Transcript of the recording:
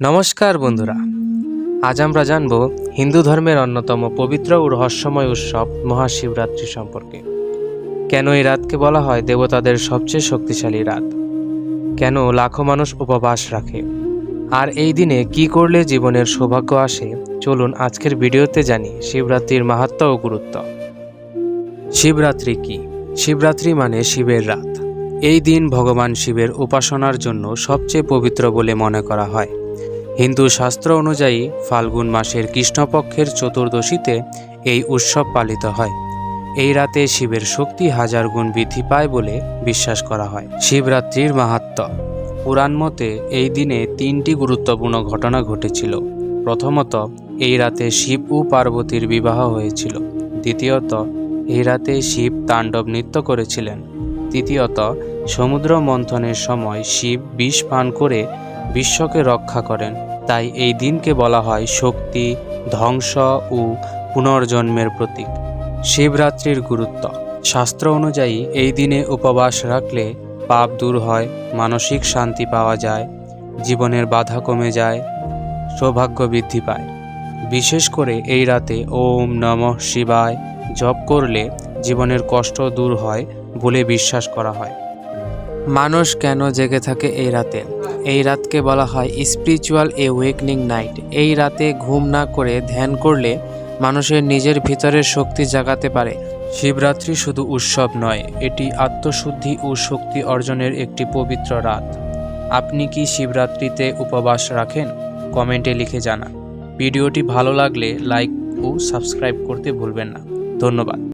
নমস্কার বন্ধুরা, আজ আমরা জানব হিন্দু ধর্মের অন্যতম পবিত্র ও রহস্যময় উৎসব মহাশিবরাত্রি সম্পর্কে। কেন এই রাতকে বলা হয় দেবতাদের সবচেয়ে শক্তিশালী রাত, কেন লাখো মানুষ উপবাস রাখে, আর এই দিনে কি করলে জীবনের সৌভাগ্য আসে, চলুন আজকের ভিডিওতে জানি শিবরাত্রির মাহাত্ম্য ও গুরুত্ব। শিবরাত্রি কি? শিবরাত্রি মানে শিবের রাত। এই দিন ভগবান শিবের উপাসনার জন্য সবচেয়ে পবিত্র বলে মনে করা হয়। হিন্দু শাস্ত্র অনুযায়ী ফাল্গুন মাসের কৃষ্ণপক্ষের চতুর্দশীতে এই উৎসব পালিত হয়। এই রাতে শিবের শক্তি হাজার গুণ বৃদ্ধি পায় বলে বিশ্বাস করা হয়। শিবরাত্রির মাহাত্ম্য। পুরাণ মতে এই দিনে তিনটি গুরুত্বপূর্ণ ঘটনা ঘটেছিল। প্রথমত, এই রাতে শিব ও পার্বতীর বিবাহ হয়েছিল। দ্বিতীয়ত, এই রাতে শিব তাণ্ডব নৃত্য করেছিলেন। তৃতীয়ত, সমুদ্র মন্থনের সময় শিব বিষ পান করে বিশ্বকে রক্ষা করেন। তাই এই দিনকে বলা হয় শক্তি, ধ্বংস ও পুনর্জন্মের প্রতীক। শিবরাত্রির গুরুত্ব। শাস্ত্র অনুযায়ী এই দিনে উপবাস রাখলে পাপ দূর হয়, মানসিক শান্তি পাওয়া যায়, জীবনের বাধা কমে যায়, সৌভাগ্য বৃদ্ধি পায়। বিশেষ করে এই রাতে ওম নমঃ শিবায় জপ করলে জীবনের কষ্ট দূর হয় বলে বিশ্বাস করা হয়। মানুষ কেন জেগে থাকে এই রাতে? এই রাতকে বলা হয় স্পিরিচুয়াল অ্যাওয়েকনিং নাইট। এই রাতে ঘুম না করে ধ্যান করলে মানুষের নিজের ভিতরের শক্তি জাগাতে পারে। শিবরাত্রি শুধু উৎসব নয়, এটি আত্মশুদ্ধি ও শক্তি অর্জনের একটি পবিত্র রাত। আপনি কি শিবরাত্রিতে উপবাস রাখেন? কমেন্টে লিখে জানান। ভিডিওটি ভালো লাগলে লাইক ও সাবস্ক্রাইব করতে ভুলবেন না। ধন্যবাদ।